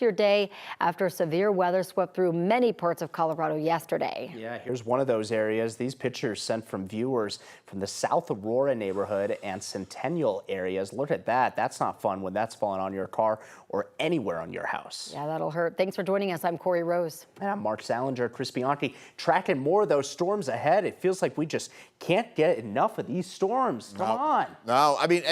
Your day after severe weather swept through many parts of Colorado yesterday. Yeah, here's one of those areas. These pictures sent from viewers from the South Aurora neighborhood and Centennial areas. Look at that. That's not fun when that's falling on your car or anywhere on your house. Yeah, that'll hurt. Thanks for joining us. I'm Corey Rose. And I'm Mark Salinger, Chris Bianchi, tracking more of those storms ahead. It feels like we just can't get enough of these storms. Come on. No, I mean,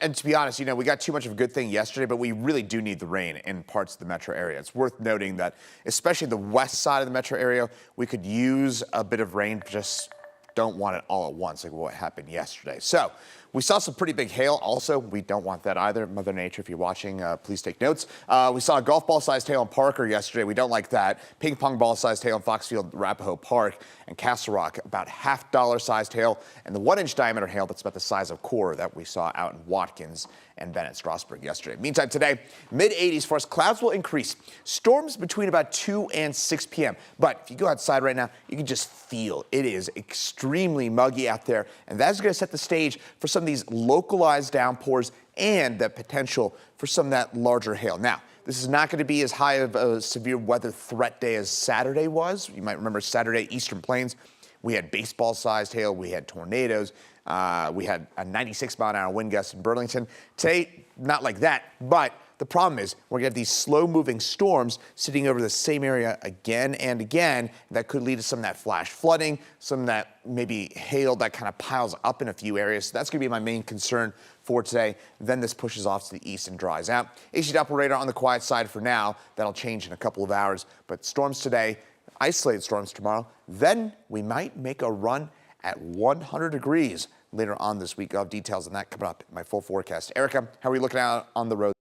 and to be honest, we got too much of a good thing yesterday, but we really do need the rain in parts of the metro area. It's worth noting that, especially the west side of the metro area, we could use a bit of rain, just don't want it all at once, like what happened yesterday. So we saw some pretty big hail also. We don't want that either. Mother Nature, if you're watching, please take notes. We saw a golf ball-sized hail in Parker yesterday. We don't like that. Ping pong ball-sized hail in Foxfield, Arapahoe Park, and Castle Rock, about $half-sized hail, and the 1-inch diameter hail that's about the size of core that we saw out in Watkins and Bennett Strasburg yesterday. Meantime, today, mid-80s for us. Clouds will increase. Storms between about 2 and 6 p.m. But if you go outside right now, you can just feel it is extremely muggy out there, and that's going to set the stage for some of these localized downpours and the potential for some of that larger hail. Now, this is not going to be as high of a severe weather threat day as Saturday was. You might remember Saturday, Eastern Plains. We had baseball-sized hail. We had tornadoes. We had a 96-mile-an-hour wind gust in Burlington. Today, not like that, but the problem is we're going to have these slow-moving storms sitting over the same area again and again. That could lead to some of that flash flooding, some of that maybe hail that kind of piles up in a few areas. So that's going to be my main concern for today. Then this pushes off to the east and dries out. AC Doppler radar on the quiet side for now. That'll change in a couple of hours. But storms today, isolated storms tomorrow. Then we might make a run at 100 degrees later on this week. I'll have details on that coming up in my full forecast. Erica, how are we looking out on the road?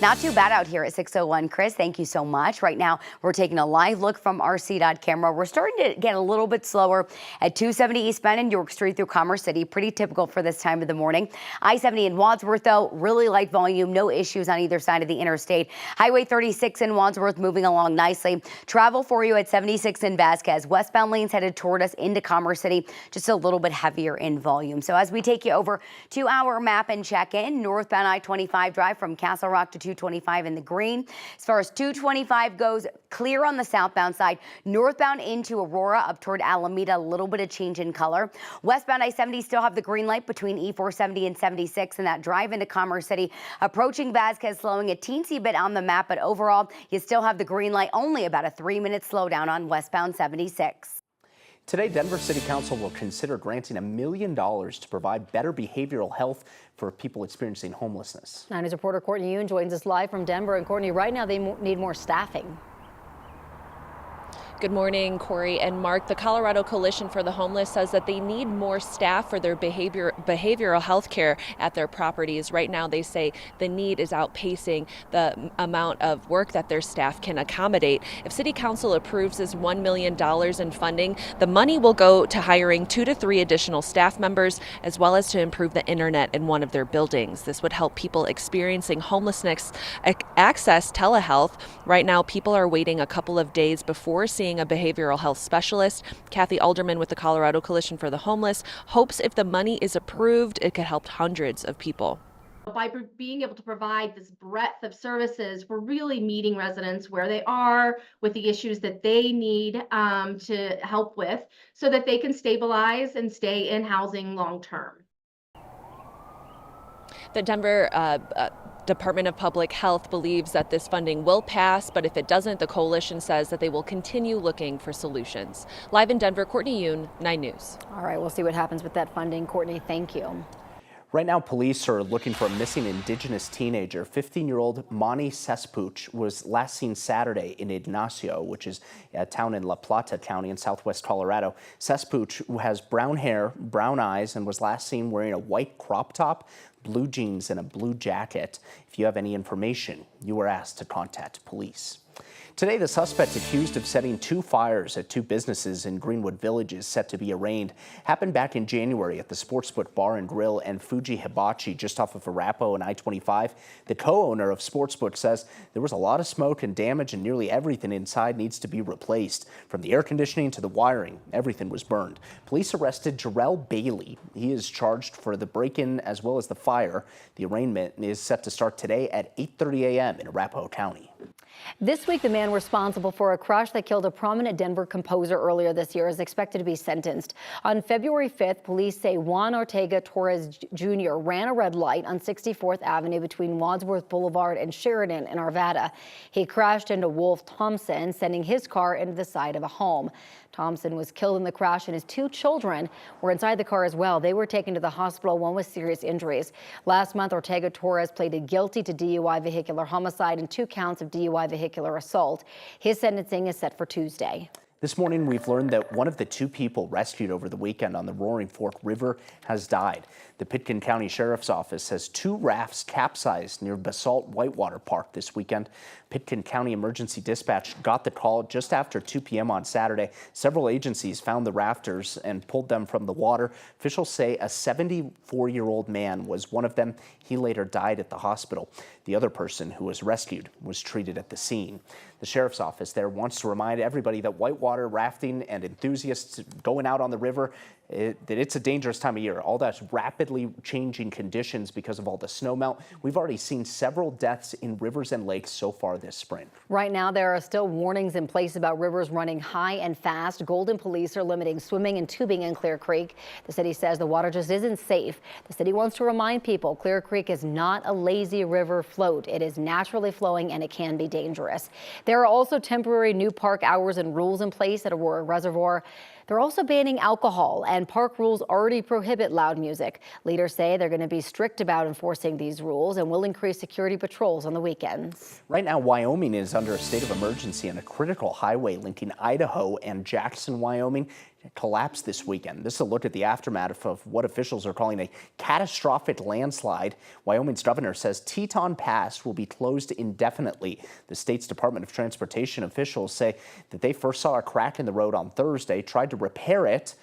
Not too bad out here at 6:01. Chris, thank you so much. Right now, we're taking a live look from our CDOT camera. We're starting to get a little bit slower at 270 eastbound in York Street through Commerce City. Pretty typical for this time of the morning. I-70 in Wadsworth, though, really light volume. No issues on either side of the interstate. Highway 36 in Wadsworth moving along nicely. Travel for you at 76 in Vasquez. Westbound lanes headed toward us into Commerce City. Just a little bit heavier in volume. So as we take you over to our map and check in, northbound I-25 drive from Castle Rock to 225 in the green. As far as 225 goes, clear on the southbound side. Northbound into Aurora up toward Alameda, a little bit of change in color. Westbound I-70 still have the green light between E470 and 76, and that drive into Commerce City. Approaching Vasquez, slowing a teensy bit on the map, but overall, you still have the green light. Only about a 3-minute slowdown on westbound 76. Today, Denver City Council will consider granting $1 million to provide better behavioral health for people experiencing homelessness. 9 News reporter Courtney Yoon joins us live from Denver. And Courtney, right now they need more staffing. Good morning, Corey and Mark. The Colorado Coalition for the Homeless says that they need more staff for their behavioral health care at their properties. Right now, they say the need is outpacing the amount of work that their staff can accommodate. If City Council approves this $1 million in funding, the money will go to hiring 2 to 3 additional staff members, as well as to improve the internet in one of their buildings. This would help people experiencing homelessness access telehealth. Right now, people are waiting a couple of days before seeing a behavioral health specialist. Kathy Alderman with the Colorado Coalition for the Homeless hopes if the money is approved, it could help hundreds of people. By being able to provide this breadth of services, we're really meeting residents where they are with the issues that they need to help with so that they can stabilize and stay in housing long term. The Denver Department of Public Health believes that this funding will pass, but if it doesn't, the coalition says that they will continue looking for solutions. Live in Denver, Courtney Yoon, 9 News. All right, we'll see what happens with that funding. Courtney, thank you. Right now, police are looking for a missing Indigenous teenager. 15-year-old Monty Sespuch was last seen Saturday in Ignacio, which is a town in La Plata County in southwest Colorado. Sespuch, who has brown hair, brown eyes, and was last seen wearing a white crop top, blue jeans, and a blue jacket. If you have any information, you are asked to contact police. Today, the suspect accused of setting 2 fires at 2 businesses in Greenwood Village is set to be arraigned. Happened back in January at the Sportsbook Bar and Grill and Fuji Hibachi just off of Arapahoe and I-25. The co-owner of Sportsbook says there was a lot of smoke and damage and nearly everything inside needs to be replaced. From the air conditioning to the wiring, everything was burned. Police arrested Jarrell Bailey. He is charged for the break-in as well as the fire. The arraignment is set to start today at 8:30 a.m. in Arapahoe County. This week, the man responsible for a crash that killed a prominent Denver composer earlier this year is expected to be sentenced. On February 5th, police say Juan Ortega Torres Jr. ran a red light on 64th Avenue between Wadsworth Boulevard and Sheridan in Arvada. He crashed into Wolf Thompson, sending his car into the side of a home. Thompson was killed in the crash, and his two children were inside the car as well. They were taken to the hospital, one with serious injuries. Last month, Ortega Torres pleaded guilty to DUI vehicular homicide and 2 counts of DUI vehicular assault. His sentencing is set for Tuesday. This morning, we've learned that one of the 2 people rescued over the weekend on the Roaring Fork River has died. The Pitkin County Sheriff's Office says 2 rafts capsized near Basalt Whitewater Park this weekend. Pitkin County Emergency Dispatch got the call just after 2 p.m. on Saturday. Several agencies found the rafters and pulled them from the water. Officials say a 74-year-old man was one of them. He later died at the hospital. The other person who was rescued was treated at the scene. The Sheriff's Office there wants to remind everybody that whitewater rafting and enthusiasts going out on the river, that it's a dangerous time of year. All that's rapidly changing conditions because of all the snowmelt. We've already seen several deaths in rivers and lakes so far this spring. Right now, there are still warnings in place about rivers running high and fast. Golden police are limiting swimming and tubing in Clear Creek. The city says the water just isn't safe. The city wants to remind people Clear Creek is not a lazy river float. It is naturally flowing and it can be dangerous. There are also temporary new park hours and rules in place at Aurora Reservoir. They're also banning alcohol, and park rules already prohibit loud music. Leaders say they're going to be strict about enforcing these rules and will increase security patrols on the weekends. Right now, Wyoming is under a state of emergency, and a critical highway linking Idaho and Jackson, Wyoming, collapsed this weekend. This is a look at the aftermath of what officials are calling a catastrophic landslide. Wyoming's governor says Teton Pass will be closed indefinitely. The state's Department of Transportation officials say that they first saw a crack in the road on Thursday, tried to repair it,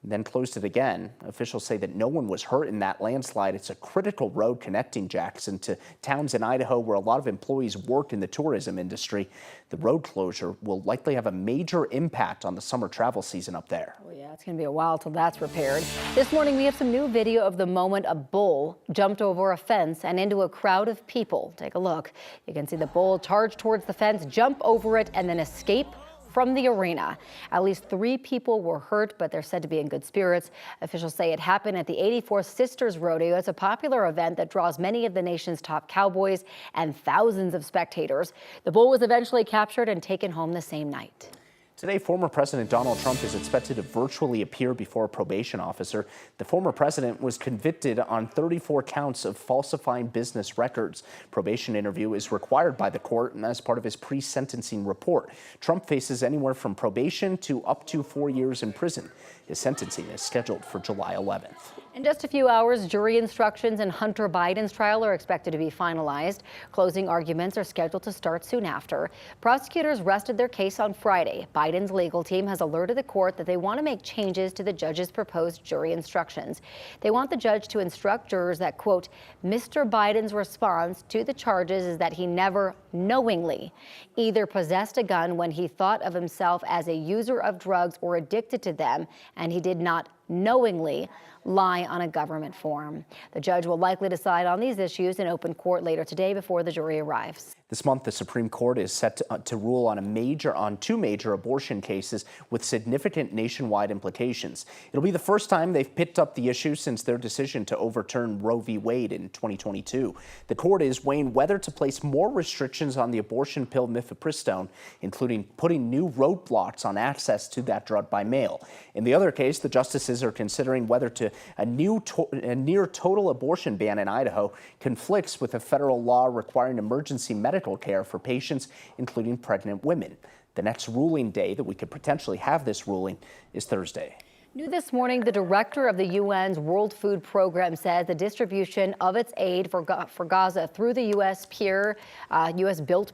then closed it again. Officials say that no one was hurt in that landslide. It's a critical road connecting Jackson to towns in Idaho where a lot of employees work in the tourism industry. The road closure will likely have a major impact on the summer travel season up there. Oh yeah, it's going to be a while till that's repaired. This morning, we have some new video of the moment a bull jumped over a fence and into a crowd of people. Take a look. You can see the bull charge towards the fence, jump over it, and then escape from the arena. At least 3 people were hurt, but they're said to be in good spirits. Officials say it happened at the 84th Sisters Rodeo. It's a popular event that draws many of the nation's top cowboys and thousands of spectators. The bull was eventually captured and taken home the same night. Today, former President Donald Trump is expected to virtually appear before a probation officer. The former president was convicted on 34 counts of falsifying business records. Probation interview is required by the court and as part of his pre-sentencing report. Trump faces anywhere from probation to up to 4 years in prison. His sentencing is scheduled for July 11th. In just a few hours, jury instructions in Hunter Biden's trial are expected to be finalized. Closing arguments are scheduled to start soon after. Prosecutors rested their case on Friday. Biden's legal team has alerted the court that they want to make changes to the judge's proposed jury instructions. They want the judge to instruct jurors that, quote, Mr. Biden's response to the charges is that he never knowingly either possessed a gun when he thought of himself as a user of drugs or addicted to them, and he did not knowingly lie on a government form. The judge will likely decide on these issues in open court later today before the jury arrives. This month, the Supreme Court is set to rule on 2 major abortion cases with significant nationwide implications. It'll be the first time they've picked up the issue since their decision to overturn Roe v. Wade in 2022. The court is weighing whether to place more restrictions on the abortion pill mifepristone, including putting new roadblocks on access to that drug by mail. In the other case, the justices are considering whether a near total abortion ban in Idaho conflicts with a federal law requiring emergency medical care for patients, including pregnant women. The next ruling day that we could potentially have this ruling is Thursday. New this morning, the director of the UN's World Food Program says the distribution of its aid for Gaza through the U.S.-built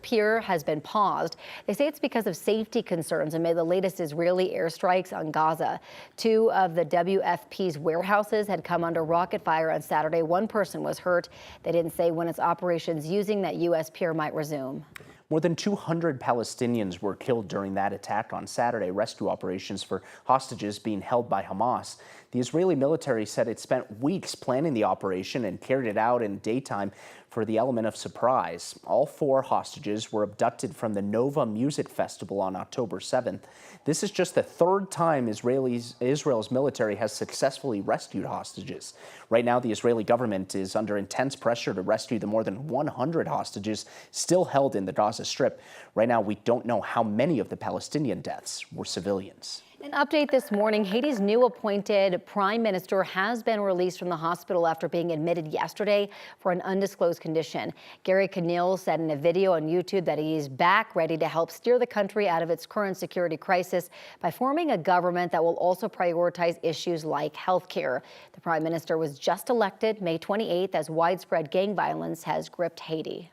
pier has been paused. They say it's because of safety concerns amid the latest Israeli airstrikes on Gaza. 2 of the WFP's warehouses had come under rocket fire on Saturday. 1 person was hurt. They didn't say when its operations using that U.S. pier might resume. More than 200 Palestinians were killed during that attack on Saturday. Rescue operations for hostages being held by Hamas. The Israeli military said it spent weeks planning the operation and carried it out in daytime for the element of surprise. All 4 hostages were abducted from the Nova Music Festival on October 7th. This is just the 3rd time Israel's military has successfully rescued hostages. Right now, the Israeli government is under intense pressure to rescue the more than 100 hostages still held in the Gaza Strip. Right now, we don't know how many of the Palestinian deaths were civilians. An update this morning, Haiti's new appointed prime minister has been released from the hospital after being admitted yesterday for an undisclosed condition. Gary Conille said in a video on YouTube that he is back ready to help steer the country out of its current security crisis by forming a government that will also prioritize issues like health care. The prime minister was just elected May 28th as widespread gang violence has gripped Haiti.